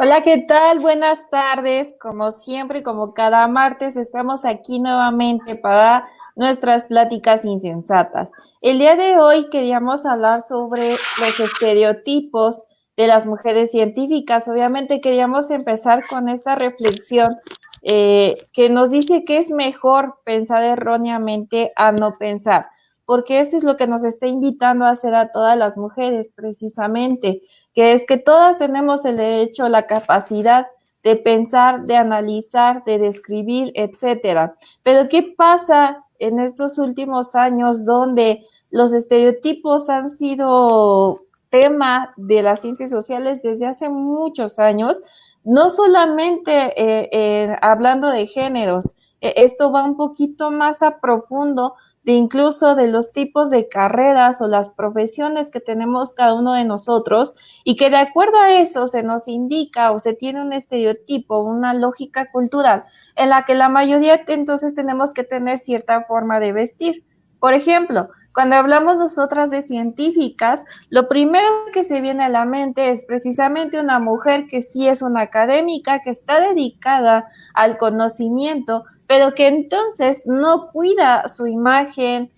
Hola, ¿qué tal? Buenas tardes. Como siempre, como cada martes, estamos aquí nuevamente para nuestras pláticas insensatas. El día de hoy queríamos hablar sobre los estereotipos de las mujeres científicas. Obviamente queríamos empezar con esta reflexión que nos dice que es mejor pensar erróneamente a no pensar, porque eso es lo que nos está invitando a hacer a todas las mujeres, precisamente, que es que todas tenemos el derecho, la capacidad de pensar, de analizar, de describir, etcétera. Pero ¿qué pasa en estos últimos años donde los estereotipos han sido tema de las ciencias sociales desde hace muchos años? No solamente hablando de géneros, esto va un poquito más a profundo de incluso de los tipos de carreras o las profesiones que tenemos cada uno de nosotros, y que de acuerdo a eso se nos indica o se tiene un estereotipo, una lógica cultural en la que la mayoría entonces tenemos que tener cierta forma de vestir. Por ejemplo, cuando hablamos nosotras de científicas, lo primero que se viene a la mente es precisamente una mujer que sí es una académica, que está dedicada al conocimiento, pero que entonces no cuida su imagen,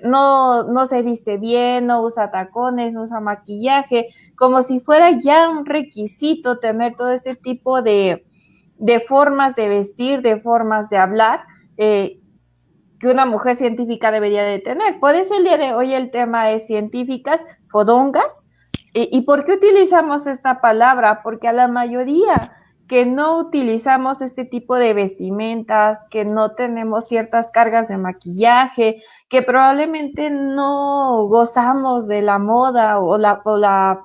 no se viste bien, no usa tacones, no usa maquillaje, como si fuera ya un requisito tener todo este tipo de formas de vestir, de formas de hablar, que una mujer científica debería de tener. Por eso el día de hoy el tema es científicas fodongas. ¿Y por qué utilizamos esta palabra? Porque a la mayoría que no utilizamos este tipo de vestimentas, que no tenemos ciertas cargas de maquillaje, que probablemente no gozamos de la moda o la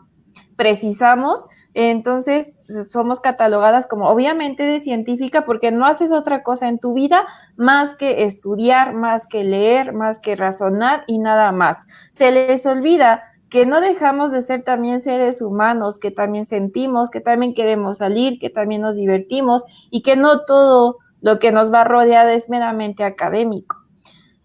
precisamos, entonces somos catalogadas como obviamente de científica porque no haces otra cosa en tu vida más que estudiar, más que leer, más que razonar y nada más. Se les olvida que no dejamos de ser también seres humanos, que también sentimos, que también queremos salir, que también nos divertimos y que no todo lo que nos va a rodear es meramente académico.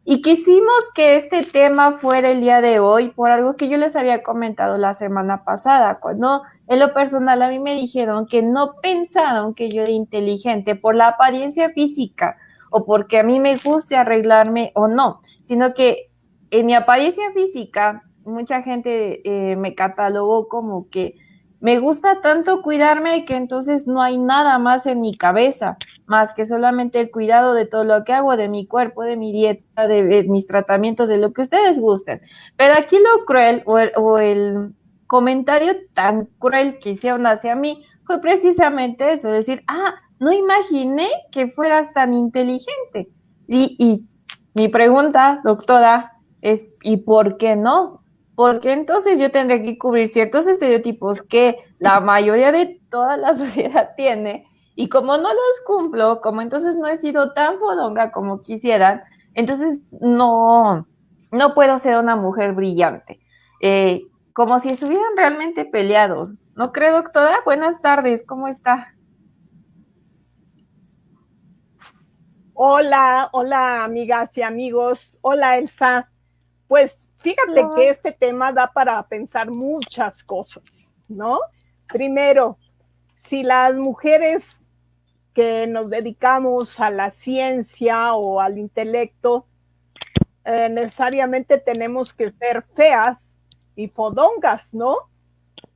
Y quisimos que este tema fuera el día de hoy por algo que yo les había comentado la semana pasada, cuando en lo personal a mí me dijeron que no pensaron que yo era inteligente por la apariencia física o porque a mí me guste arreglarme o no, sino que en mi apariencia física mucha gente me catalogó como que me gusta tanto cuidarme que entonces no hay nada más en mi cabeza más que solamente el cuidado de todo lo que hago, de mi cuerpo, de mi dieta, de mis tratamientos, de lo que ustedes gusten. Pero aquí lo cruel o el comentario tan cruel que hicieron hacia mí fue precisamente eso, decir, no imaginé que fueras tan inteligente. Y mi pregunta, doctora, es, ¿y por qué no? Porque entonces yo tendré que cubrir ciertos estereotipos que la mayoría de toda la sociedad tiene, y como no los cumplo, como entonces no he sido tan fodonga como quisieran, entonces no puedo ser una mujer brillante. Como si estuvieran realmente peleados. ¿No cree, doctora? Buenas tardes, ¿cómo está? Hola, hola amigas y amigos. Hola Elsa. Pues fíjate que Hola. este tema da para pensar muchas cosas, ¿no? Primero, si las mujeres que nos dedicamos a la ciencia o al intelecto, necesariamente tenemos que ser feas y fodongas, ¿no?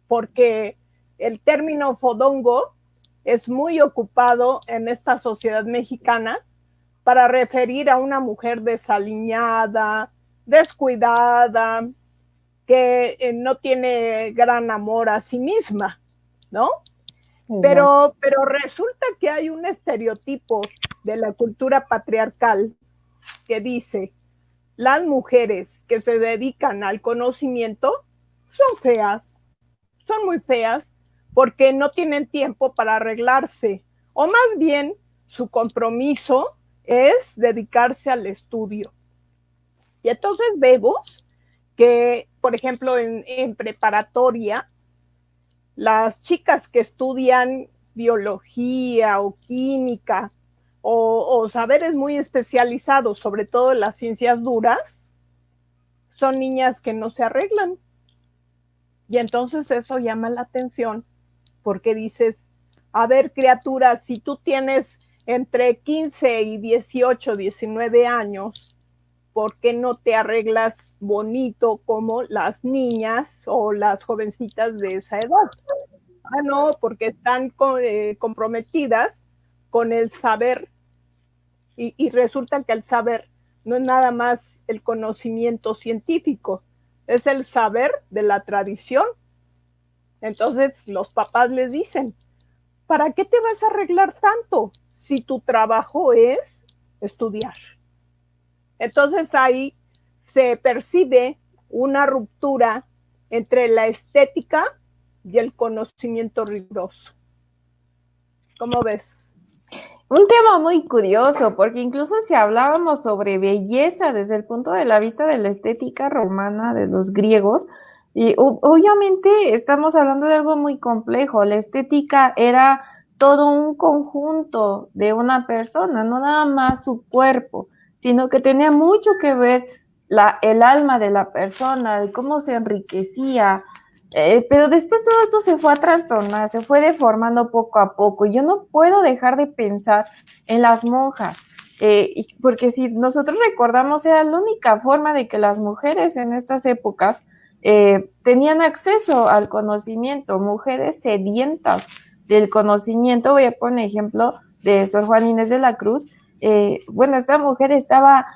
Porque el término fodongo es muy ocupado en esta sociedad mexicana para referir a una mujer desaliñada, descuidada, que no tiene gran amor a sí misma, ¿no? Exacto. Pero resulta que hay un estereotipo de la cultura patriarcal que dice, las mujeres que se dedican al conocimiento son feas, son muy feas, porque no tienen tiempo para arreglarse, o más bien su compromiso es dedicarse al estudio. Y entonces vemos que, por ejemplo, en preparatoria, las chicas que estudian biología o química o saberes muy especializados, sobre todo en las ciencias duras, son niñas que no se arreglan. Y entonces eso llama la atención porque dices, a ver, criatura, si tú tienes entre 15 y 18, 19 años, ¿por qué no te arreglas bonito como las niñas o las jovencitas de esa edad? Ah, no, porque están comprometidas con el saber y resulta que el saber no es nada más el conocimiento científico, es el saber de la tradición. Entonces los papás les dicen, ¿para qué te vas a arreglar tanto si tu trabajo es estudiar? Entonces ahí se percibe una ruptura entre la estética y el conocimiento riguroso. ¿Cómo ves? Un tema muy curioso, porque incluso si hablábamos sobre belleza desde el punto de la vista de la estética romana de los griegos, y obviamente estamos hablando de algo muy complejo. La estética era todo un conjunto de una persona, no nada más su cuerpo, sino que tenía mucho que ver el alma de la persona, de cómo se enriquecía. Pero después todo esto se fue a trastornar, se fue deformando poco a poco. Yo no puedo dejar de pensar en las monjas, porque si nosotros recordamos, era la única forma de que las mujeres en estas épocas tenían acceso al conocimiento, mujeres sedientas del conocimiento. Voy a poner ejemplo de Sor Juana Inés de la Cruz. Bueno, esta mujer estaba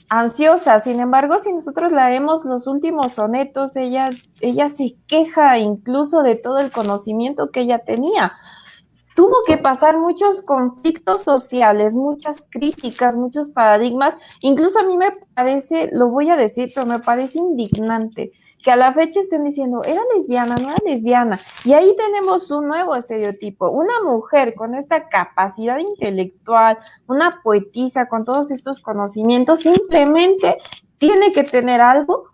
ansiosa. Sin embargo, si nosotros leemos los últimos sonetos, ella se queja incluso de todo el conocimiento que ella tenía. Tuvo que pasar muchos conflictos sociales, muchas críticas, muchos paradigmas. Incluso a mí me parece, lo voy a decir, pero me parece indignante que a la fecha estén diciendo, era lesbiana, no era lesbiana. Y ahí tenemos un nuevo estereotipo. Una mujer con esta capacidad intelectual, una poetisa con todos estos conocimientos, simplemente tiene que tener algo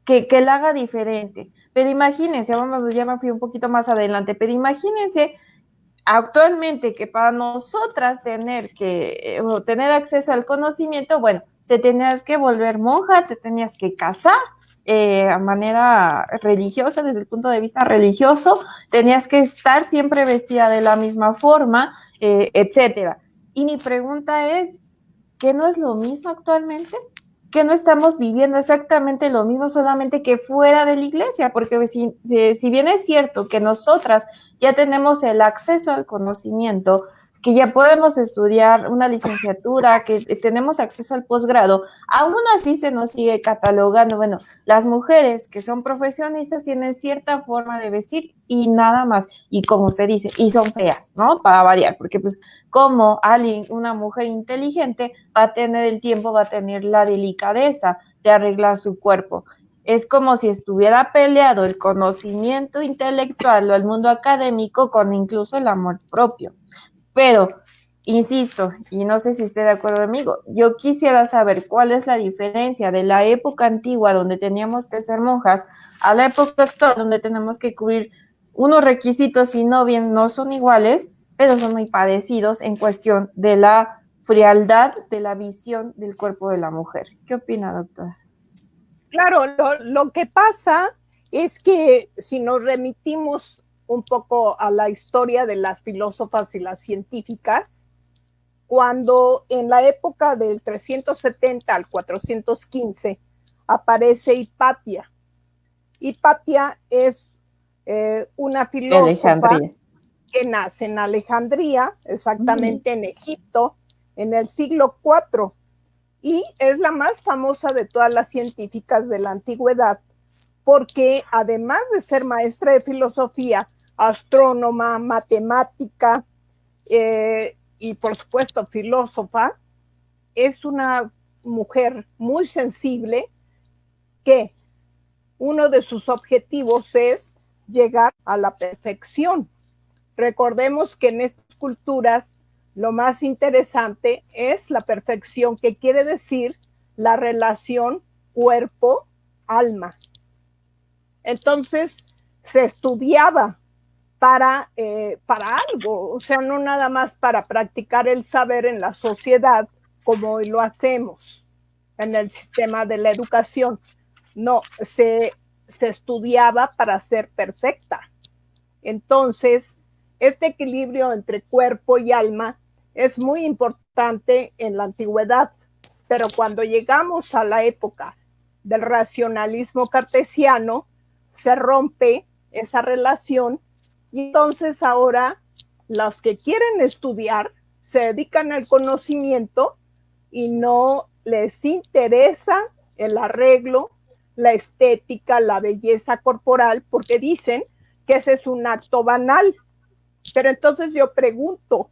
que la haga diferente. Pero imagínense, vamos, ya me fui un poquito más adelante, pero imagínense actualmente que para nosotras tener acceso al conocimiento, bueno, se tenías que volver monja, te tenías que casar a manera religiosa, desde el punto de vista religioso, tenías que estar siempre vestida de la misma forma, etcétera. Y mi pregunta es, ¿qué no es lo mismo actualmente? Que no estamos viviendo exactamente lo mismo, solamente que fuera de la iglesia, porque si bien es cierto que nosotras ya tenemos el acceso al conocimiento, que ya podemos estudiar una licenciatura, que tenemos acceso al posgrado, aún así se nos sigue catalogando, bueno, las mujeres que son profesionistas tienen cierta forma de vestir y nada más, y como usted dice, y son feas, ¿no? Para variar, porque pues como alguien, una mujer inteligente, va a tener el tiempo, va a tener la delicadeza de arreglar su cuerpo. Es como si estuviera peleado el conocimiento intelectual o el mundo académico con incluso el amor propio. Pero, insisto, y no sé si esté de acuerdo conmigo, yo quisiera saber cuál es la diferencia de la época antigua donde teníamos que ser monjas a la época actual donde tenemos que cubrir unos requisitos, si no bien no son iguales, pero son muy parecidos en cuestión de la frialdad de la visión del cuerpo de la mujer. ¿Qué opina, doctora? Claro, lo que pasa es que si nos remitimos un poco a la historia de las filósofas y las científicas, cuando en la época del 370 al 415 aparece Hipatia. Hipatia es una filósofa que nace en Alejandría, exactamente en Egipto, en el siglo IV, y es la más famosa de todas las científicas de la antigüedad, porque además de ser maestra de filosofía, astrónoma, matemática y por supuesto filósofa, es una mujer muy sensible que uno de sus objetivos es llegar a la perfección. Recordemos que en estas culturas lo más interesante es la perfección, que quiere decir la relación cuerpo-alma. Entonces se estudiaba para algo, o sea, no nada más para practicar el saber en la sociedad como hoy lo hacemos en el sistema de la educación. No, se estudiaba para ser perfecta. Entonces, Este equilibrio entre cuerpo y alma es muy importante en la antigüedad, pero cuando llegamos a la época del racionalismo cartesiano, se rompe esa relación y entonces ahora los que quieren estudiar se dedican al conocimiento y no les interesa el arreglo, la estética, la belleza corporal, porque dicen que ese es un acto banal. Pero entonces yo pregunto,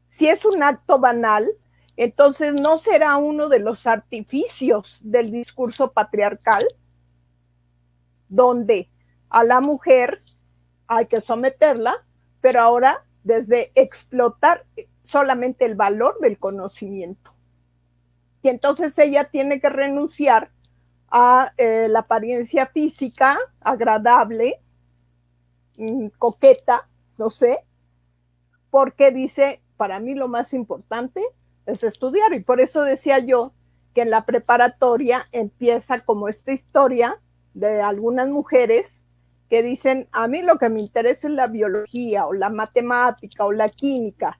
si es un acto banal, entonces ¿no será uno de los artificios del discurso patriarcal, donde a la mujer hay que someterla, pero ahora desde explotar solamente el valor del conocimiento? Y entonces ella tiene que renunciar a la apariencia física agradable, coqueta, no sé, porque dice, para mí lo más importante es estudiar. Y por eso decía yo que en la preparatoria empieza como esta historia de algunas mujeres que dicen, a mí lo que me interesa es la biología o la matemática o la química,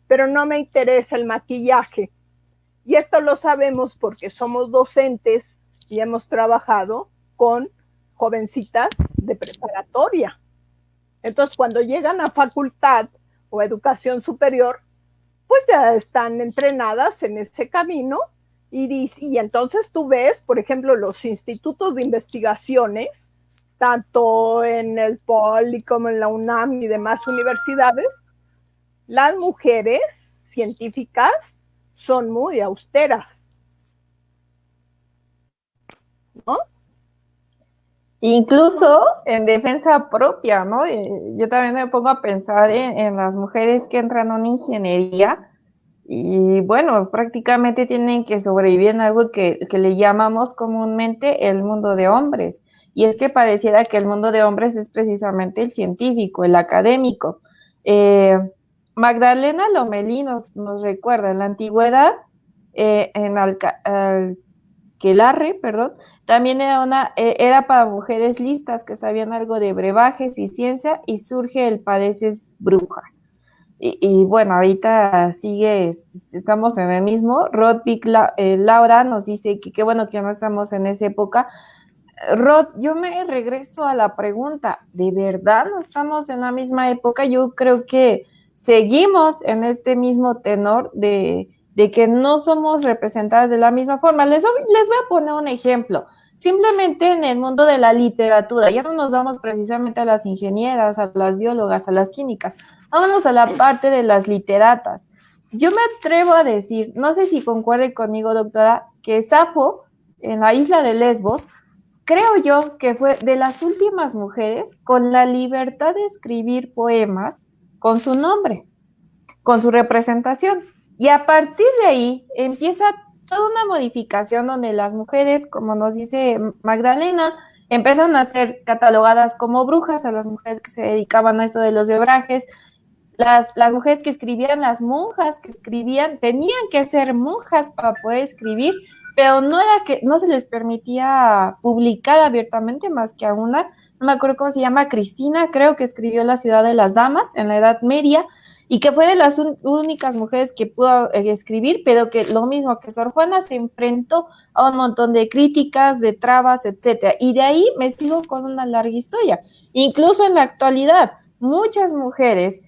pero no me interesa el maquillaje. Y esto lo sabemos porque somos docentes y hemos trabajado con jovencitas de preparatoria. Entonces, cuando llegan a facultad o educación superior, pues ya están entrenadas en ese camino y entonces tú ves, por ejemplo, los institutos de investigaciones, tanto en el Poli como en la UNAM y demás universidades, las mujeres científicas son muy austeras, ¿no? Incluso en defensa propia, ¿no? Yo también me pongo a pensar en las mujeres que entran a una ingeniería y, bueno, prácticamente tienen que sobrevivir en algo que le llamamos comúnmente el mundo de hombres. Y es que pareciera que el mundo de hombres es precisamente el científico, el académico. Eh, Magdalena Lomelí nos recuerda en la antigüedad, en Alquelarre, perdón, también era para mujeres listas que sabían algo de brebajes y ciencia y surge el padeces bruja. Y bueno, ahorita sigue, estamos en el mismo. Rodvik Laura nos dice que qué bueno que no estamos en esa época. Rod, yo me regreso a la pregunta, ¿de verdad no estamos en la misma época? Yo creo que seguimos en este mismo tenor de que no somos representadas de la misma forma. Les voy a poner un ejemplo. Simplemente en el mundo de la literatura, ya no nos vamos precisamente a las ingenieras, a las biólogas, a las químicas, vámonos a la parte de las literatas. Yo me atrevo a decir, no sé si concuerde conmigo, doctora, que Safo, en la isla de Lesbos, creo yo que fue de las últimas mujeres con la libertad de escribir poemas con su nombre, con su representación. Y a partir de ahí empieza toda una modificación donde las mujeres, como nos dice Magdalena, empezaron a ser catalogadas como brujas, a las mujeres que se dedicaban a eso de los brebajes, las mujeres que escribían, las monjas que escribían, tenían que ser monjas para poder escribir, pero no era que no se les permitía publicar abiertamente más que a una, no me acuerdo cómo se llama, Cristina, creo que escribió La ciudad de las damas en la Edad Media, y que fue de las únicas mujeres que pudo escribir, pero que lo mismo que Sor Juana se enfrentó a un montón de críticas, de trabas, etcétera. Y de ahí me sigo con una larga historia. Incluso en la actualidad, muchas mujeres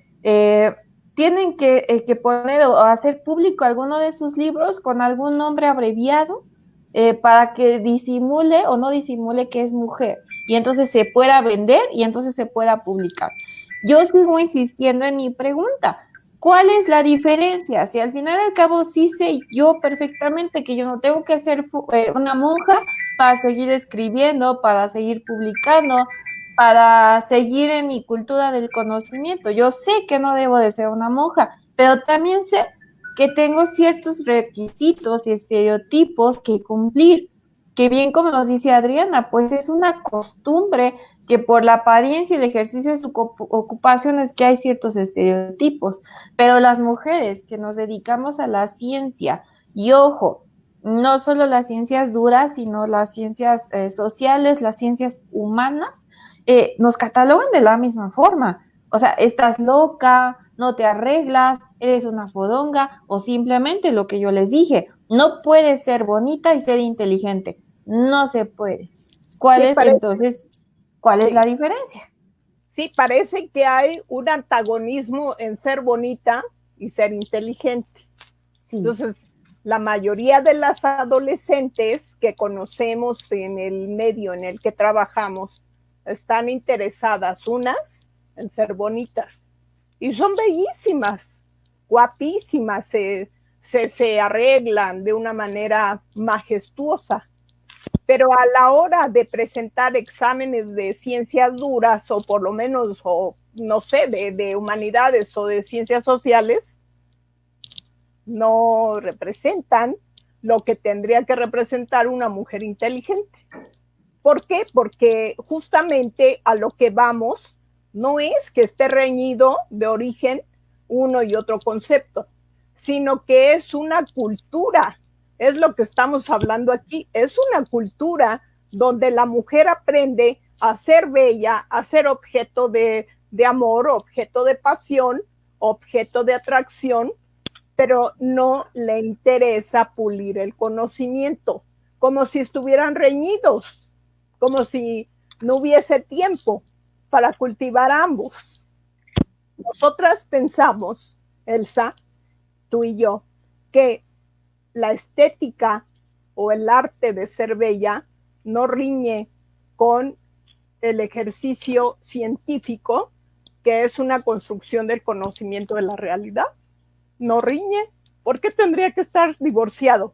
tienen que poner o hacer público alguno de sus libros con algún nombre abreviado para que disimule o no disimule que es mujer y entonces se pueda vender y entonces se pueda publicar. Yo sigo insistiendo en mi pregunta. ¿Cuál es la diferencia? Si al final y al cabo sí sé yo perfectamente que yo no tengo que ser una monja para seguir escribiendo, para seguir publicando, para seguir en mi cultura del conocimiento. Yo sé que no debo de ser una monja, pero también sé que tengo ciertos requisitos y estereotipos que cumplir, que bien como nos dice Adriana, pues es una costumbre que por la apariencia y el ejercicio de su ocupación es que hay ciertos estereotipos, pero las mujeres que nos dedicamos a la ciencia, y ojo, no solo las ciencias duras, sino las ciencias sociales, las ciencias humanas, nos catalogan de la misma forma. O sea, estás loca, no te arreglas, eres una fodonga, o simplemente lo que yo les dije, no puedes ser bonita y ser inteligente. No se puede. ¿Cuál Sí, es entonces, cuál es la sí, diferencia? sí, parece que hay un antagonismo en ser bonita y ser inteligente. Sí, Entonces, la mayoría de las adolescentes que conocemos en el medio en el que trabajamos están interesadas unas en ser bonitas y son bellísimas, guapísimas, se arreglan de una manera majestuosa, pero a la hora de presentar exámenes de ciencias duras o por lo menos, o no sé, de humanidades o de ciencias sociales, no representan lo que tendría que representar una mujer inteligente. ¿Por qué? Porque justamente a lo que vamos no es que esté reñido de origen uno y otro concepto, sino que es una cultura. Es lo que estamos hablando aquí. Es una cultura donde la mujer aprende a ser bella, a ser objeto de amor, objeto de pasión, objeto de atracción, pero no le interesa pulir el conocimiento, como si estuvieran reñidos, como si no hubiese tiempo para cultivar ambos. Nosotras pensamos, Elsa, tú y yo, que la estética o el arte de ser bella no riñe con el ejercicio científico, que es una construcción del conocimiento de la realidad. No riñe. ¿Por qué tendría que estar divorciado?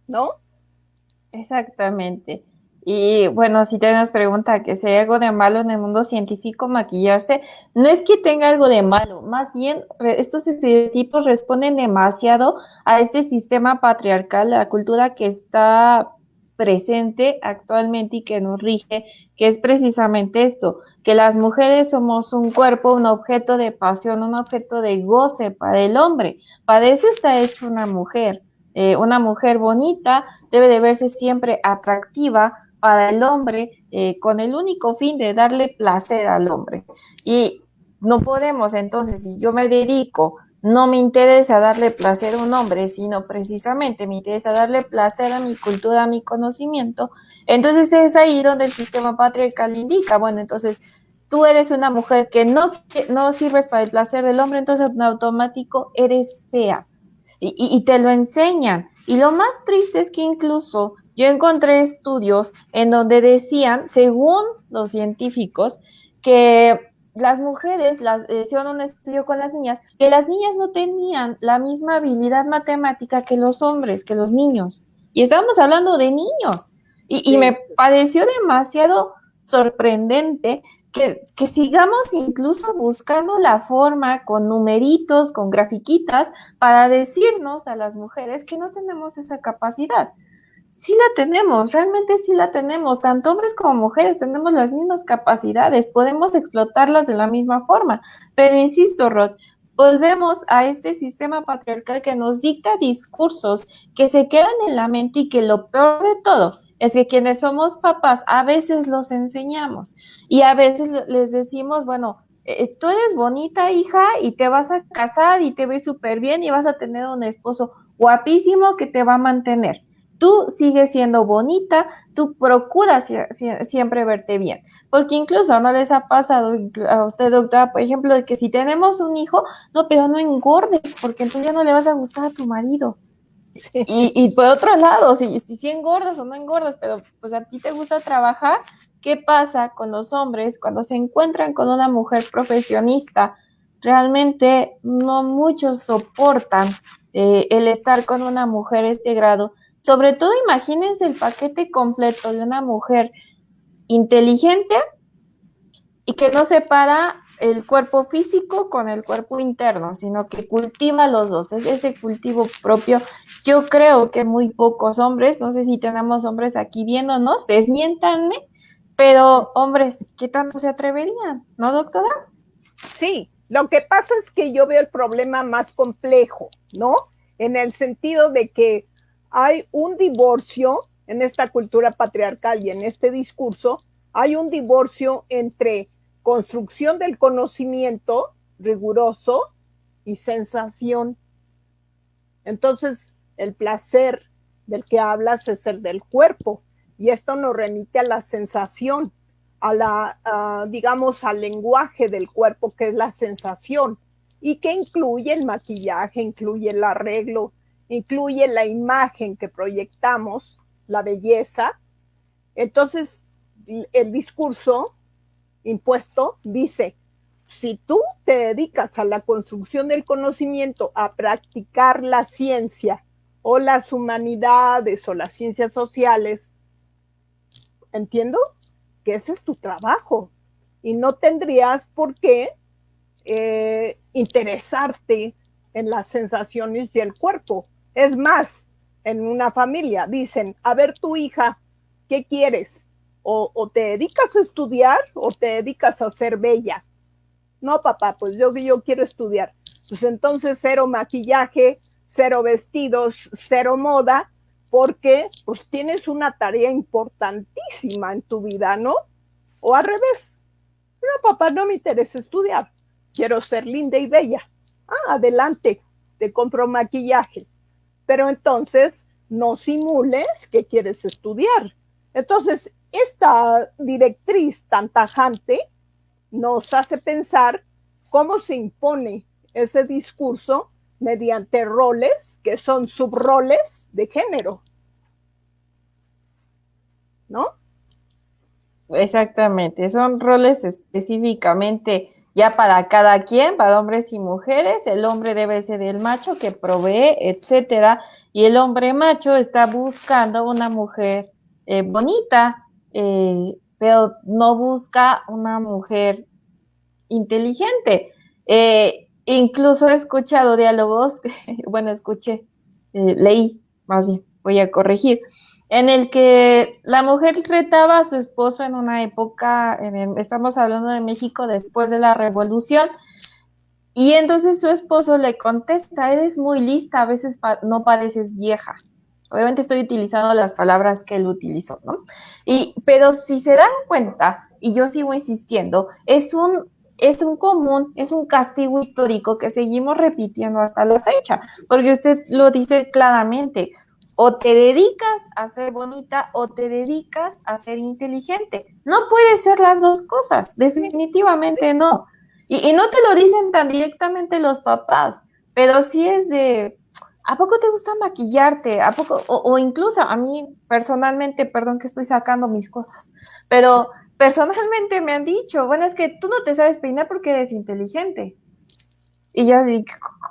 ¿No? exactamente. Y bueno, si te nos pregunta que si hay algo de malo en el mundo científico, maquillarse, no es que tenga algo de malo, más bien estos estereotipos responden demasiado a este sistema patriarcal, la cultura que está presente actualmente y que nos rige, que es precisamente esto, que las mujeres somos un cuerpo, un objeto de pasión, un objeto de goce para el hombre. Para eso está hecho una mujer bonita debe de verse siempre atractiva para el hombre con el único fin de darle placer al hombre. Y no podemos, entonces, si yo me dedico, no me interesa darle placer a un hombre, sino precisamente me interesa darle placer a mi cultura, a mi conocimiento, entonces es ahí donde el sistema patriarcal indica, bueno, entonces tú eres una mujer que no sirves para el placer del hombre, entonces en automático eres fea y te lo enseñan. Y lo más triste es que incluso yo encontré estudios en donde decían, según los científicos, que las mujeres, hicieron un estudio con las niñas, que las niñas no tenían la misma habilidad matemática que los hombres, que los niños. Y estábamos hablando de niños. Y Sí. me pareció demasiado sorprendente que sigamos incluso buscando la forma con numeritos, con grafiquitas, para decirnos a las mujeres que no tenemos esa capacidad. Sí la tenemos, realmente sí la tenemos, tanto hombres como mujeres tenemos las mismas capacidades, podemos explotarlas de la misma forma, pero insisto, Rod, volvemos a este sistema patriarcal que nos dicta discursos que se quedan en la mente y que lo peor de todo es que quienes somos papás a veces los enseñamos y a veces les decimos, bueno, tú eres bonita hija y te vas a casar y te ves súper bien y vas a tener un esposo guapísimo que te va a mantener. Tú sigues siendo bonita, tú procuras siempre verte bien, porque incluso no les ha pasado a usted, doctora, por ejemplo, de que si tenemos un hijo, no, pero no engordes, porque entonces ya no le vas a gustar a tu marido. Sí. Y por otro lado, si engordas o no engordas, pero pues a ti te gusta trabajar, ¿qué pasa con los hombres cuando se encuentran con una mujer profesionista? Realmente no muchos soportan el estar con una mujer este grado. Sobre todo, imagínense el paquete completo de una mujer inteligente y que no separa el cuerpo físico con el cuerpo interno, sino que cultiva los dos, es ese cultivo propio. Yo creo que muy pocos hombres, no sé si tenemos hombres aquí viéndonos, desmiéntanme, pero hombres, ¿qué tanto se atreverían? ¿No, doctora? Sí, lo que pasa es que yo veo el problema más complejo, ¿no? En el sentido de que hay un divorcio en esta cultura patriarcal y en este discurso, hay un divorcio entre construcción del conocimiento riguroso y sensación. Entonces, el placer del que hablas es el del cuerpo, y esto nos remite a la sensación, digamos, al lenguaje del cuerpo, que es la sensación, y que incluye el maquillaje, incluye el arreglo, incluye la imagen que proyectamos, la belleza. Entonces, el discurso impuesto dice: si tú te dedicas a la construcción del conocimiento, a practicar la ciencia o las humanidades o las ciencias sociales, entiendo que ese es tu trabajo y no tendrías por qué interesarte en las sensaciones y el cuerpo. Es más, en una familia dicen: a ver, tu hija, ¿qué quieres? O te dedicas a estudiar o te dedicas a ser bella. No, papá, pues yo quiero estudiar. Pues entonces cero maquillaje, cero vestidos, cero moda, porque pues tienes una tarea importantísima en tu vida, ¿no? O al revés: no, papá, no me interesa estudiar, quiero ser linda y bella. Ah, adelante, te compro maquillaje. Pero entonces no simules que quieres estudiar. Entonces, esta directriz tan tajante nos hace pensar cómo se impone ese discurso mediante roles que son subroles de género, ¿no? Exactamente, son roles específicamente ya para cada quien, para hombres y mujeres. El hombre debe ser el macho que provee, etcétera, y el hombre macho está buscando una mujer bonita, pero no busca una mujer inteligente. Incluso he escuchado diálogos, bueno, leí, más bien, voy a corregir, en el que la mujer retaba a su esposo en una época, estamos hablando de México después de la Revolución, y entonces su esposo le contesta: eres muy lista, a veces no pareces vieja. Obviamente estoy utilizando las palabras que él utilizó, ¿no? Pero si se dan cuenta, y yo sigo insistiendo, es un castigo histórico que seguimos repitiendo hasta la fecha, porque usted lo dice claramente: o te dedicas a ser bonita o te dedicas a ser inteligente. No puede ser las dos cosas, definitivamente no. Y no te lo dicen tan directamente los papás, pero sí es de: ¿a poco te gusta maquillarte? ¿A poco? O incluso a mí personalmente, perdón que estoy sacando mis cosas, pero personalmente me han dicho: bueno, es que tú no te sabes peinar porque eres inteligente. Y yo digo: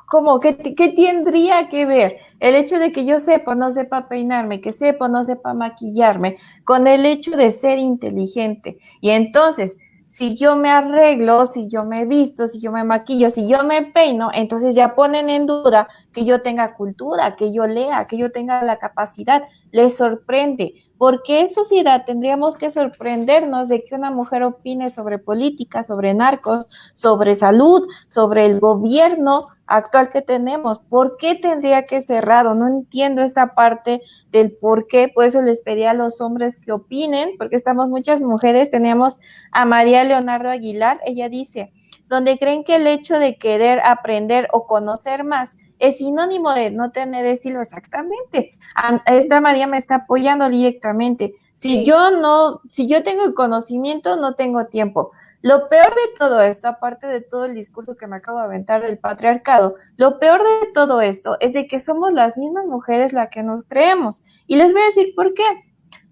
¿cómo? ¿Qué tendría que ver el hecho de que yo sepa o no sepa peinarme, que sepa o no sepa maquillarme, con el hecho de ser inteligente? Y entonces, si yo me arreglo, si yo me visto, si yo me maquillo, si yo me peino, entonces ya ponen en duda que yo tenga cultura, que yo lea, que yo tenga la capacidad. Les sorprende. ¿Por qué, sociedad, tendríamos que sorprendernos de que una mujer opine sobre política, sobre narcos, sobre salud, sobre el gobierno actual que tenemos? ¿Por qué tendría que ser raro? No entiendo esta parte del por qué. Por eso les pedí a los hombres que opinen, porque estamos muchas mujeres. Teníamos a María Leonardo Aguilar. Ella dice: donde creen que el hecho de querer aprender o conocer más es sinónimo de no tener estilo. Exactamente. Esta María me está apoyando directamente. Si yo tengo el conocimiento, no tengo tiempo. Lo peor de todo esto, aparte de todo el discurso que me acabo de aventar del patriarcado, lo peor de todo esto es de que somos las mismas mujeres las que nos creemos. Y les voy a decir por qué.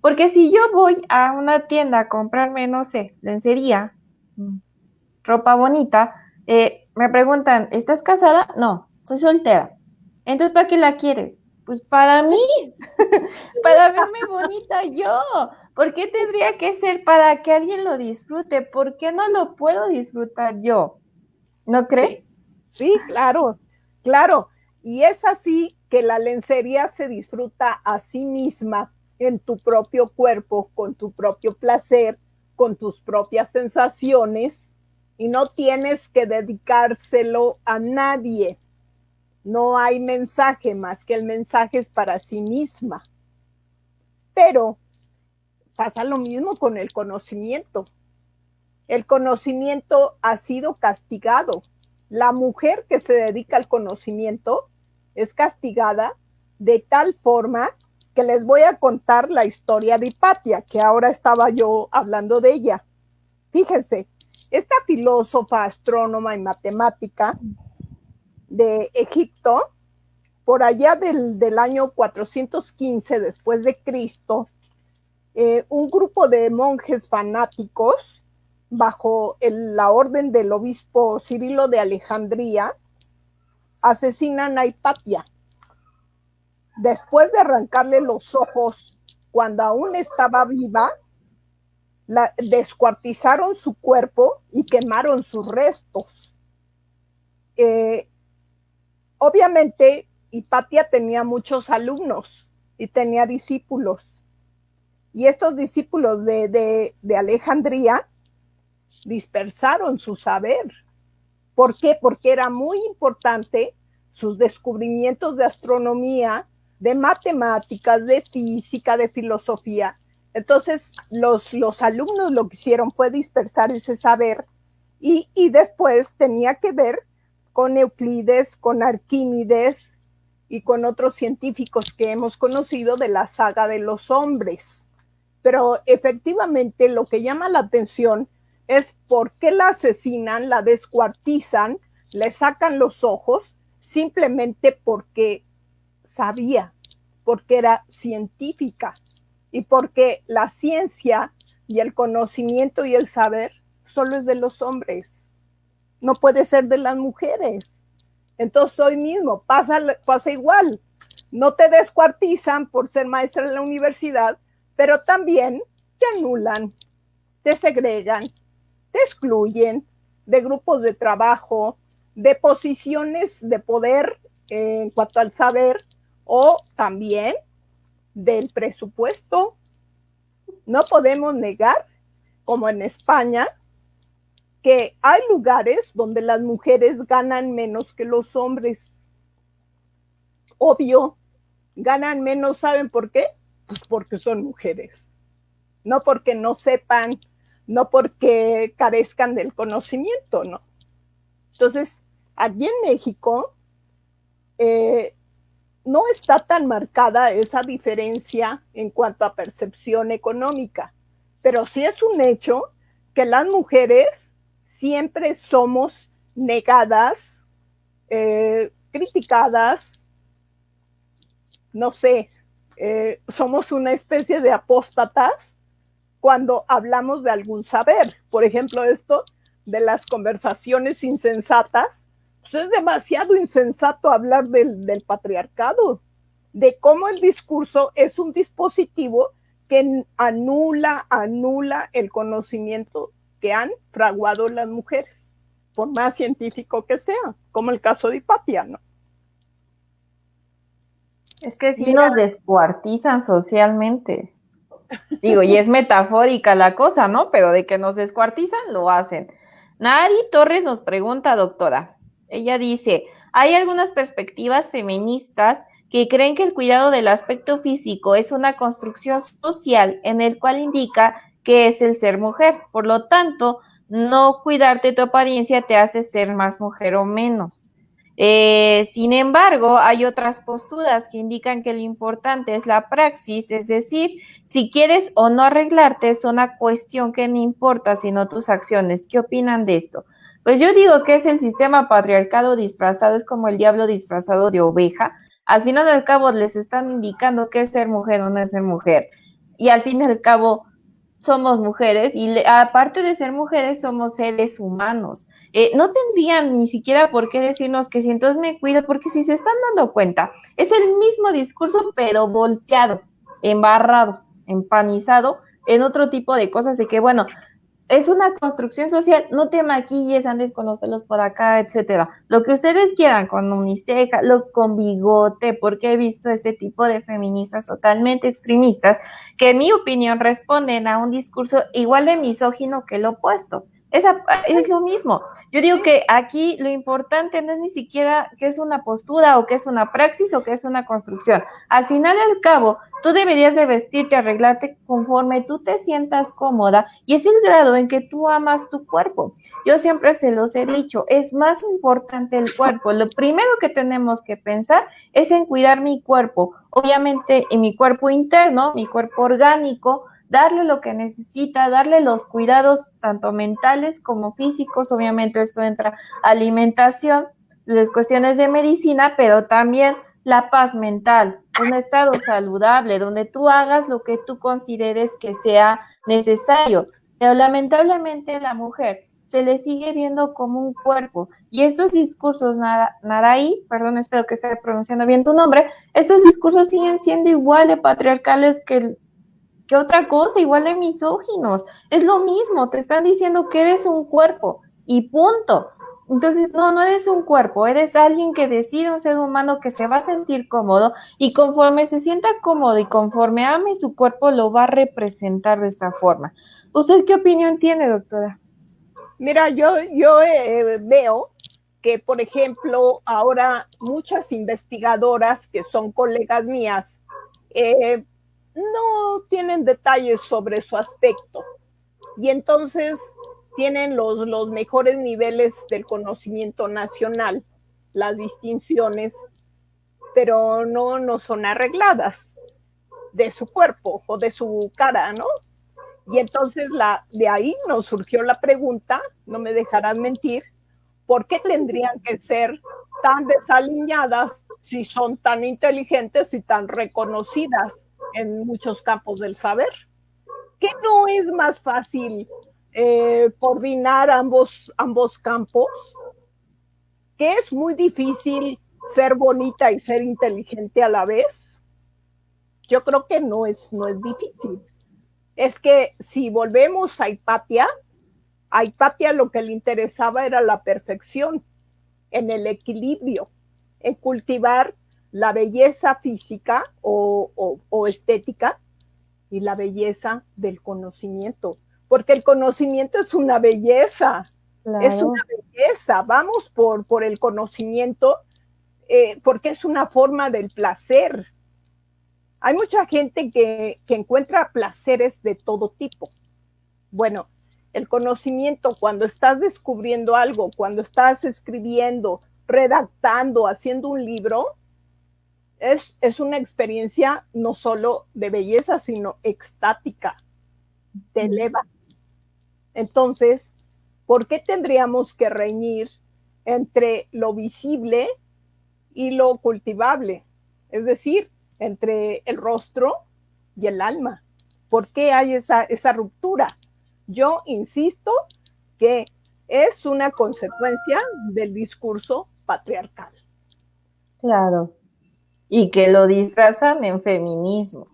Porque si yo voy a una tienda a comprarme, no sé, lencería, ropa bonita, me preguntan: ¿estás casada? No, soy soltera. Entonces, ¿para qué la quieres? Pues para mí, para verme bonita yo. ¿Por qué tendría que ser para que alguien lo disfrute? ¿Por qué no lo puedo disfrutar yo? ¿No cree? Sí, sí, claro, claro. Y es así que la lencería se disfruta a sí misma en tu propio cuerpo, con tu propio placer, con tus propias sensaciones, y no tienes que dedicárselo a nadie. No hay mensaje más que el mensaje es para sí misma. Pero pasa lo mismo con el conocimiento. El conocimiento ha sido castigado. La mujer que se dedica al conocimiento es castigada de tal forma que les voy a contar la historia de Hipatia, que ahora estaba yo hablando de ella. Fíjense, esta filósofa, astrónoma y matemática de Egipto, por allá del año 415 después de Cristo, un grupo de monjes fanáticos bajo la orden del obispo Cirilo de Alejandría asesinan a Hipatia. Después de arrancarle los ojos cuando aún estaba viva, descuartizaron su cuerpo y quemaron sus restos. Obviamente, Hipatia tenía muchos alumnos y tenía discípulos. Y estos discípulos de Alejandría dispersaron su saber. ¿Por qué? Porque era muy importante sus descubrimientos de astronomía, de matemáticas, de física, de filosofía. Entonces, los alumnos lo que hicieron fue dispersar ese saber y después tenía que ver con Euclides, con Arquímedes y con otros científicos que hemos conocido de la saga de los hombres. Pero efectivamente lo que llama la atención es por qué la asesinan, la descuartizan, le sacan los ojos, simplemente porque sabía, porque era científica y porque la ciencia y el conocimiento y el saber solo es de los hombres, no puede ser de las mujeres. Entonces hoy mismo pasa igual, no te descuartizan por ser maestra en la universidad, pero también te anulan, te segregan, te excluyen de grupos de trabajo, de posiciones de poder en cuanto al saber o también del presupuesto. No podemos negar, como en España, que hay lugares donde las mujeres ganan menos que los hombres. Obvio, ganan menos, ¿saben por qué? Pues porque son mujeres. No porque no sepan, no porque carezcan del conocimiento, ¿no? Entonces, aquí en México no está tan marcada esa diferencia en cuanto a percepción económica, pero sí es un hecho que las mujeres siempre somos negadas, criticadas, no sé, somos una especie de apóstatas cuando hablamos de algún saber. Por ejemplo, esto de las conversaciones insensatas, pues es demasiado insensato hablar del patriarcado, de cómo el discurso es un dispositivo que anula el conocimiento que han fraguado las mujeres, por más científico que sea, como el caso de Hipatia, ¿no? Es que sí nos descuartizan socialmente. Digo, y es metafórica la cosa, ¿no? Pero de que nos descuartizan, lo hacen. Nari Torres nos pregunta, doctora. Ella dice, hay algunas perspectivas feministas que creen que el cuidado del aspecto físico es una construcción social en el cual indica que es el ser mujer. Por lo tanto, no cuidarte tu apariencia te hace ser más mujer o menos. Sin embargo, hay otras posturas que indican que lo importante es la praxis, es decir, si quieres o no arreglarte es una cuestión que no importa, sino tus acciones. ¿Qué opinan de esto? Pues yo digo que es el sistema patriarcado disfrazado, es como el diablo disfrazado de oveja. Al final al cabo les están indicando qué es ser mujer o no es ser mujer. Y al fin y al cabo somos mujeres y aparte de ser mujeres somos seres humanos. No tendrían ni siquiera por qué decirnos que si entonces me cuido, porque si se están dando cuenta, es el mismo discurso pero volteado, embarrado, empanizado en otro tipo de cosas de que, bueno, es una construcción social, no te maquilles, andes con los pelos por acá, etcétera. Lo que ustedes quieran, con uniceja, con bigote, porque he visto este tipo de feministas totalmente extremistas que en mi opinión responden a un discurso igual de misógino que el opuesto. Es lo mismo. Yo digo que aquí lo importante no es ni siquiera qué es una postura o qué es una praxis o qué es una construcción. Al final y al cabo, tú deberías de vestirte, arreglarte conforme tú te sientas cómoda y es el grado en que tú amas tu cuerpo. Yo siempre se los he dicho, es más importante el cuerpo. Lo primero que tenemos que pensar es en cuidar mi cuerpo. Obviamente en mi cuerpo interno, mi cuerpo orgánico, darle lo que necesita, darle los cuidados tanto mentales como físicos, obviamente esto entra alimentación, las cuestiones de medicina, pero también la paz mental, un estado saludable, donde tú hagas lo que tú consideres que sea necesario. Pero lamentablemente la mujer se le sigue viendo como un cuerpo y estos discursos, Naraí, perdón, espero que esté pronunciando bien tu nombre, estos discursos siguen siendo igual de patriarcales que otra cosa, igual de misóginos. Es lo mismo, te están diciendo que eres un cuerpo y punto. Entonces, no eres un cuerpo, eres alguien que decide, un ser humano que se va a sentir cómodo y conforme se sienta cómodo y conforme ame su cuerpo, lo va a representar de esta forma. ¿Usted qué opinión tiene, doctora? Mira, veo que, por ejemplo, ahora muchas investigadoras que son colegas mías no tienen detalles sobre su aspecto y entonces tienen los mejores niveles del conocimiento nacional, las distinciones, pero no son arregladas de su cuerpo o de su cara, ¿no? Y entonces de ahí nos surgió la pregunta, no me dejarán mentir, ¿por qué tendrían que ser tan desaliñadas si son tan inteligentes y tan reconocidas en muchos campos del saber? ¿Qué no es más fácil coordinar ambos campos? ¿Que es muy difícil ser bonita y ser inteligente a la vez? Yo creo que no es difícil. Es que si volvemos a Hipatia lo que le interesaba era la perfección, en el equilibrio, en cultivar la belleza física o estética y la belleza del conocimiento, porque el conocimiento es una belleza, Claro. es una belleza, vamos por el conocimiento, porque es una forma del placer. Hay mucha gente que encuentra placeres de todo tipo. Bueno, el conocimiento, cuando estás descubriendo algo, cuando estás escribiendo, redactando, haciendo un libro, es una experiencia no solo de belleza, sino extática, te eleva. Entonces, ¿por qué tendríamos que reñir entre lo visible y lo cultivable? Es decir, entre el rostro y el alma. ¿Por qué hay esa ruptura? Yo insisto que es una consecuencia del discurso patriarcal. Claro. Y que lo disfrazan en feminismo.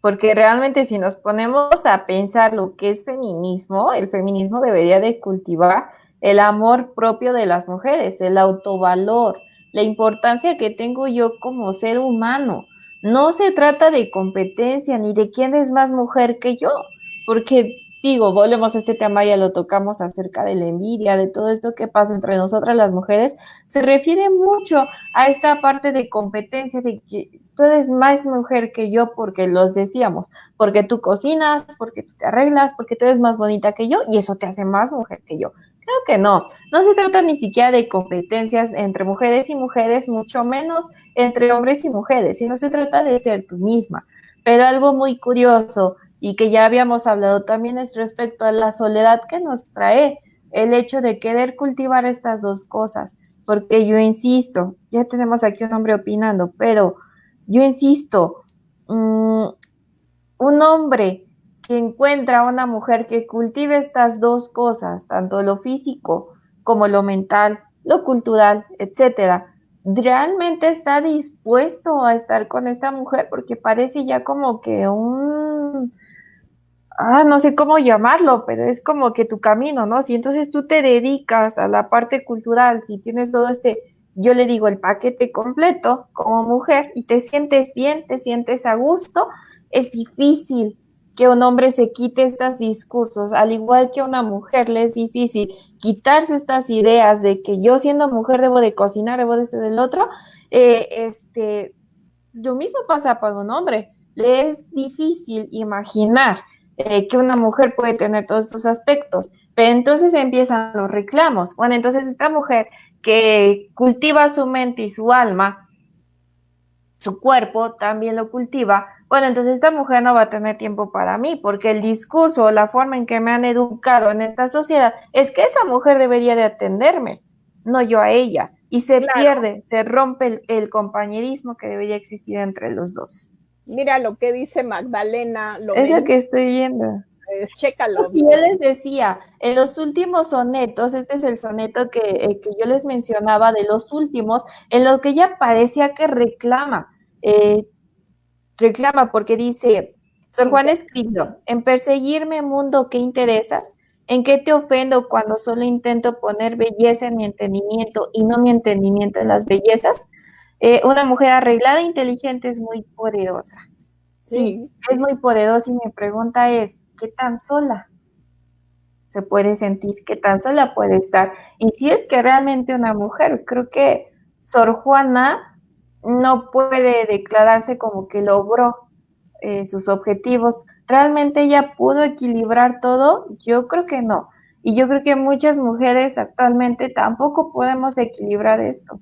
Porque realmente si nos ponemos a pensar lo que es feminismo, el feminismo debería de cultivar el amor propio de las mujeres, el autovalor, la importancia que tengo yo como ser humano. No se trata de competencia ni de quién es más mujer que yo, porque digo, volvemos a este tema, ya lo tocamos acerca de la envidia, de todo esto que pasa entre nosotras las mujeres, se refiere mucho a esta parte de competencia, de que tú eres más mujer que yo porque los decíamos, porque tú cocinas, porque tú te arreglas, porque tú eres más bonita que yo y eso te hace más mujer que yo. Creo que no se trata ni siquiera de competencias entre mujeres y mujeres, mucho menos entre hombres y mujeres, sino se trata de ser tú misma. Pero algo muy curioso y que ya habíamos hablado también es respecto a la soledad que nos trae el hecho de querer cultivar estas dos cosas, porque yo insisto, ya tenemos aquí un hombre opinando, pero yo insisto, un hombre que encuentra a una mujer que cultive estas dos cosas, tanto lo físico como lo mental, lo cultural, etcétera, realmente está dispuesto a estar con esta mujer porque parece ya como que no sé cómo llamarlo, pero es como que tu camino, ¿no? Si entonces tú te dedicas a la parte cultural, si tienes todo yo le digo el paquete completo como mujer y te sientes bien, te sientes a gusto, es difícil que un hombre se quite estos discursos, al igual que a una mujer le es difícil quitarse estas ideas de que yo siendo mujer debo de cocinar, debo de ser del otro, lo mismo pasa para un hombre. Le es difícil imaginar que una mujer puede tener todos estos aspectos, pero entonces empiezan los reclamos. Bueno, entonces esta mujer que cultiva su mente y su alma, su cuerpo también lo cultiva, bueno, entonces esta mujer no va a tener tiempo para mí, porque el discurso o la forma en que me han educado en esta sociedad es que esa mujer debería de atenderme, no yo a ella, y se Claro. pierde, se rompe el compañerismo que debería existir entre los dos. Mira lo que dice Magdalena Es lo Lomelí, que estoy viendo. chécalo. Y yo les decía, en los últimos sonetos, este es el soneto que yo les mencionaba de los últimos, en lo que ella parecía que eh, reclama porque dice, Sor Juana escribió, en perseguirme mundo, ¿qué interesas? ¿En qué te ofendo cuando solo intento poner belleza en mi entendimiento y no mi entendimiento en las bellezas? Una mujer arreglada e inteligente es muy poderosa. Sí, Sí, es muy poderosa y mi pregunta es, ¿qué tan sola se puede sentir? ¿Qué tan sola puede estar? Y si es que realmente una mujer, creo que Sor Juana no puede declararse como que logró sus objetivos. ¿Realmente ella pudo equilibrar todo? Yo creo que no. Y yo creo que muchas mujeres actualmente tampoco podemos equilibrar esto.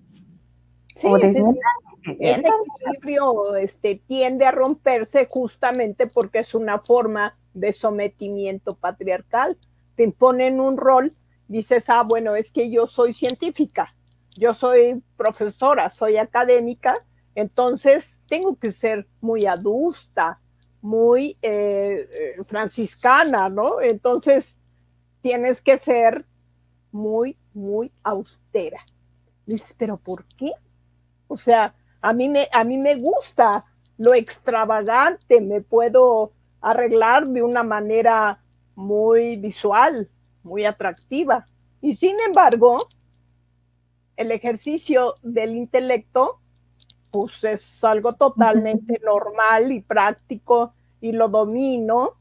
sí, O sí, sí. Ese desmientan. equilibrio tiende a romperse justamente porque es una forma de sometimiento patriarcal. Te imponen un rol, dices, ah, bueno, es que yo soy científica, yo soy profesora, soy académica, entonces tengo que ser muy adusta, muy franciscana, ¿no? Entonces tienes que ser muy, muy austera. Dices, pero ¿por qué? O sea, a mí me gusta lo extravagante, me puedo arreglar de una manera muy visual, muy atractiva. Y sin embargo, el ejercicio del intelecto, pues es algo totalmente normal y práctico y lo domino.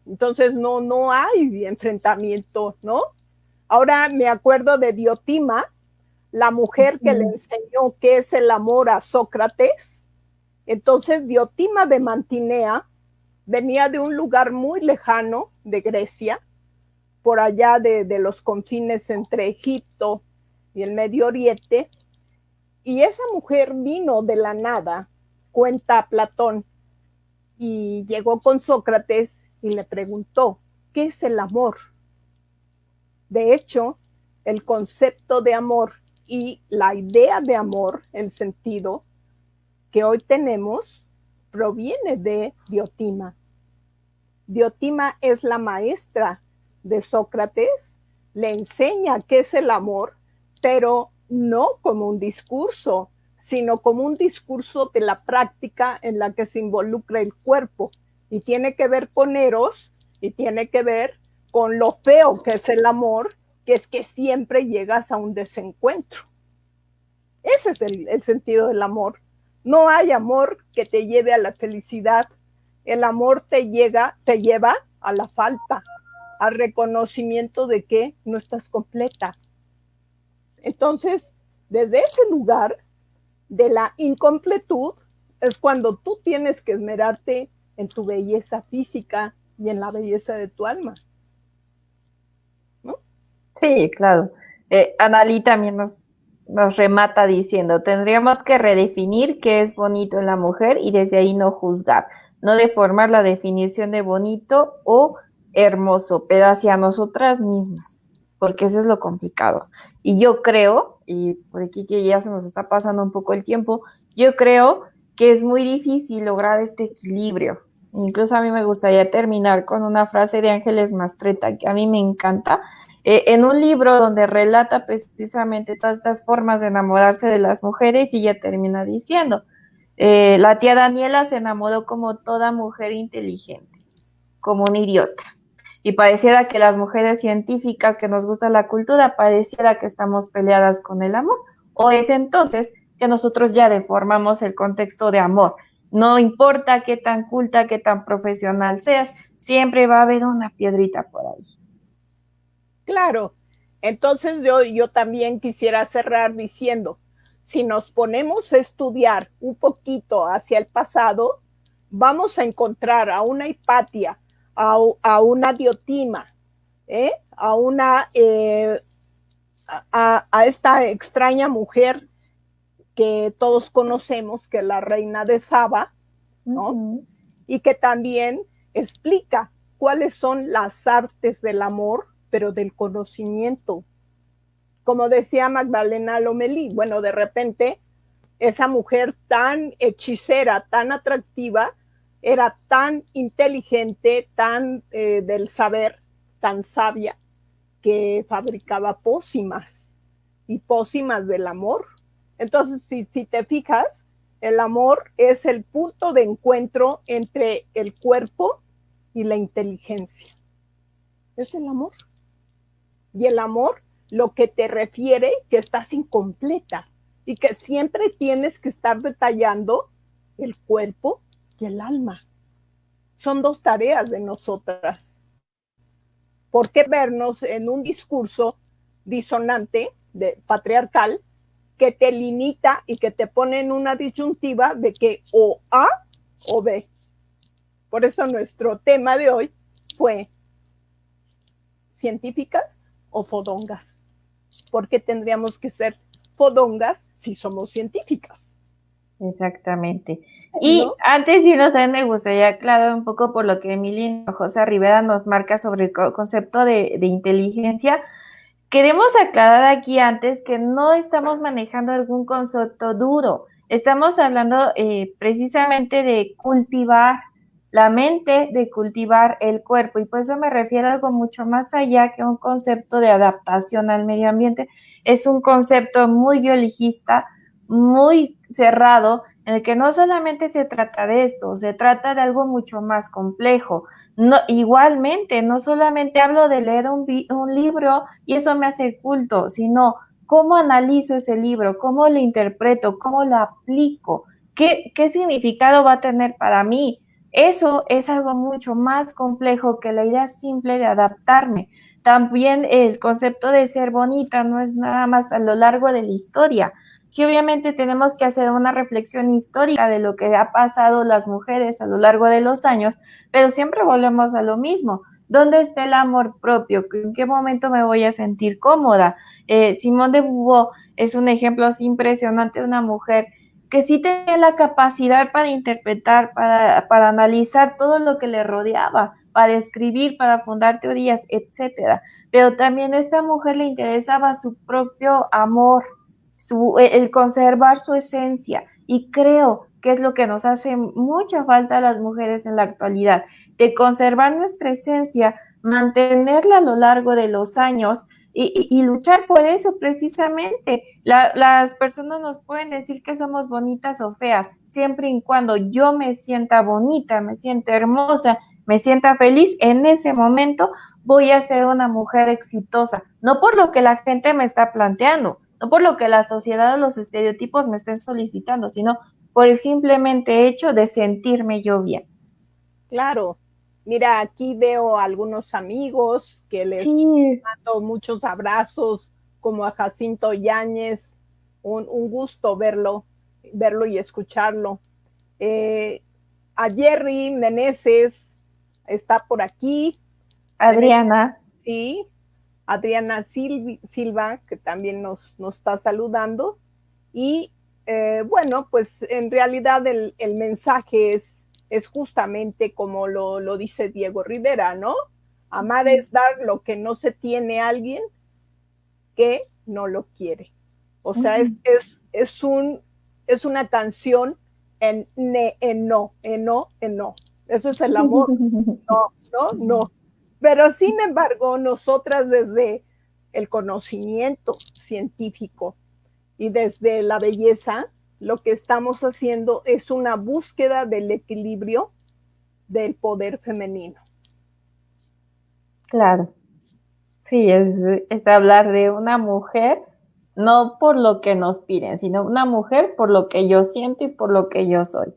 Entonces no hay enfrentamiento, ¿no? Ahora me acuerdo de Diotima, la mujer que le enseñó qué es el amor a Sócrates. Entonces Diotima de Mantinea venía de un lugar muy lejano de Grecia, por allá de los confines entre Egipto y el Medio Oriente, y esa mujer vino de la nada, cuenta Platón, y llegó con Sócrates y le preguntó, ¿qué es el amor? De hecho, el concepto de amor y la idea de amor, el sentido que hoy tenemos, proviene de Diotima. Diotima es la maestra de Sócrates, le enseña qué es el amor, pero no como un discurso, sino como un discurso de la práctica en la que se involucra el cuerpo y tiene que ver con Eros y tiene que ver con lo feo que es el amor, que es que siempre llegas a un desencuentro. Ese es el sentido del amor. No hay amor que te lleve a la felicidad. El amor te lleva a la falta, al reconocimiento de que no estás completa. Entonces, desde ese lugar de la incompletud es cuando tú tienes que esmerarte en tu belleza física y en la belleza de tu alma, ¿no? Sí, claro. Analí también nos remata diciendo, tendríamos que redefinir qué es bonito en la mujer y desde ahí no juzgar, no deformar la definición de bonito o hermoso, pero hacia nosotras mismas, porque eso es lo complicado. Y yo creo, y por aquí que ya se nos está pasando un poco el tiempo, yo creo que es muy difícil lograr este equilibrio. Incluso a mí me gustaría terminar con una frase de Ángeles Mastretta que a mí me encanta, en un libro donde relata precisamente todas estas formas de enamorarse de las mujeres y ella termina diciendo, la tía Daniela se enamoró como toda mujer inteligente, como un idiota. Y pareciera que las mujeres científicas que nos gusta la cultura, pareciera que estamos peleadas con el amor. O es entonces que nosotros ya deformamos el contexto de amor No importa qué tan culta, qué tan profesional seas, siempre va a haber una piedrita por ahí. Claro. Entonces yo también quisiera cerrar diciendo, si nos ponemos a estudiar un poquito hacia el pasado, vamos a encontrar a una Hipatia, a una Diotima, a una a esta extraña mujer que todos conocemos, que es la reina de Saba, ¿no? Y que también explica cuáles son las artes del amor, pero del conocimiento. Como decía Magdalena Lomelí, bueno, de repente esa mujer tan hechicera, tan atractiva, era tan inteligente, tan del saber, tan sabia, que fabricaba pócimas y pócimas del amor. Entonces, si te fijas, el amor es el punto de encuentro entre el cuerpo y la inteligencia. Es el amor. Y el amor lo que te refiere que estás incompleta y que siempre tienes que estar detallando el cuerpo y el alma. Son dos tareas de nosotras. ¿Por qué vernos en un discurso disonante, patriarcal, que te limita y que te pone en una disyuntiva de que o A o B? Por eso nuestro tema de hoy fue científicas o fodongas. ¿Por qué tendríamos que ser fodongas si somos científicas? Exactamente. ¿No? Y antes de irnos, también me gustaría aclarar un poco por lo que Emily José Rivera nos marca sobre el concepto de inteligencia. Queremos aclarar aquí antes que no estamos manejando algún concepto duro. Estamos hablando precisamente de cultivar la mente, de cultivar el cuerpo. Y por eso me refiero a algo mucho más allá que un concepto de adaptación al medio ambiente. Es un concepto muy biologista, muy cerrado, en el que no solamente se trata de esto, se trata de algo mucho más complejo. No, igualmente, no solamente hablo de leer un libro y eso me hace culto, sino cómo analizo ese libro, cómo lo interpreto, cómo lo aplico, qué significado va a tener para mí. Eso es algo mucho más complejo que la idea simple de adaptarme. También el concepto de ser bonita no es nada más a lo largo de la historia. Sí, obviamente tenemos que hacer una reflexión histórica de lo que ha pasado las mujeres a lo largo de los años, pero siempre volvemos a lo mismo. ¿Dónde está el amor propio? ¿En qué momento me voy a sentir cómoda? Simone de Beauvoir es un ejemplo así impresionante de una mujer que sí tenía la capacidad para interpretar, para analizar todo lo que le rodeaba, para escribir, para fundar teorías, etcétera. Pero también a esta mujer le interesaba su propio amor, el conservar su esencia. Y creo que es lo que nos hace mucha falta a las mujeres en la actualidad, de conservar nuestra esencia, mantenerla a lo largo de los años y luchar por eso precisamente. Las personas nos pueden decir que somos bonitas o feas, siempre y cuando yo me sienta bonita, me sienta hermosa, me sienta feliz, en ese momento voy a ser una mujer exitosa, no por lo que la gente me está planteando, no por lo que la sociedad o los estereotipos me estén solicitando, sino por el simplemente hecho de sentirme yo bien. Claro. Mira, aquí veo a algunos amigos que les Sí. mando muchos abrazos, como a Jacinto Yáñez. Un gusto verlo y escucharlo. A Jerry Meneses está por aquí. Adriana. Sí, Adriana Silva, que también nos está saludando. Y bueno, pues en realidad el mensaje es justamente como lo dice Diego Rivera, ¿no? Amar es dar lo que no se tiene a alguien que no lo quiere. O sea, es una canción en no, en no, en no. Eso es el amor. No, no, no. Pero sin embargo, nosotras desde el conocimiento científico y desde la belleza, lo que estamos haciendo es una búsqueda del equilibrio del poder femenino. Claro. Sí, es hablar de una mujer, no por lo que nos piden, sino una mujer por lo que yo siento y por lo que yo soy.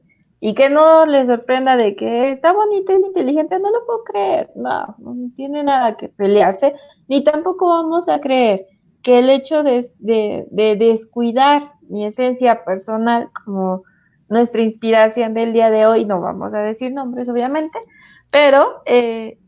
Y que no les sorprenda de que está bonita, es inteligente, no lo puedo creer. No, no tiene nada que pelearse, ni tampoco vamos a creer que el hecho de descuidar mi esencia personal como nuestra inspiración del día de hoy, no vamos a decir nombres obviamente, pero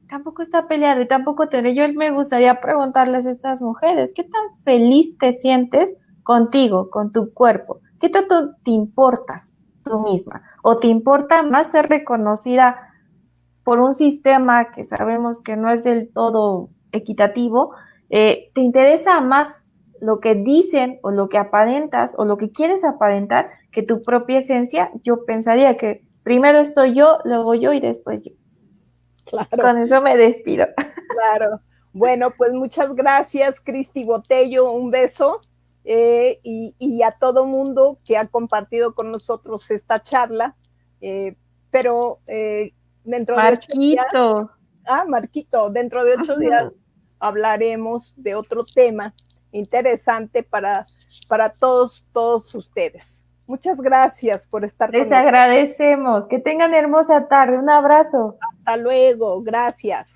tampoco está peleado y tampoco tener. Yo me gustaría preguntarles a estas mujeres, ¿qué tan feliz te sientes contigo, con tu cuerpo? ¿Qué tanto te importas tú misma? ¿O te importa más ser reconocida por un sistema que sabemos que no es del todo equitativo? ¿Te interesa más lo que dicen o lo que aparentas o lo que quieres aparentar que tu propia esencia? Yo pensaría que primero estoy yo, luego yo y después yo. Claro, Con eso me despido. claro. Bueno, pues muchas gracias, Cristi Botello, un beso. Y a todo mundo que ha compartido con nosotros esta charla. Pero dentro de 8 días, Marquito. Marquito, dentro de 8 días hablaremos de otro tema interesante para todos ustedes. Muchas gracias por estar con Les nosotros. agradecemos. Que tengan hermosa tarde. Un abrazo. Hasta luego. Gracias.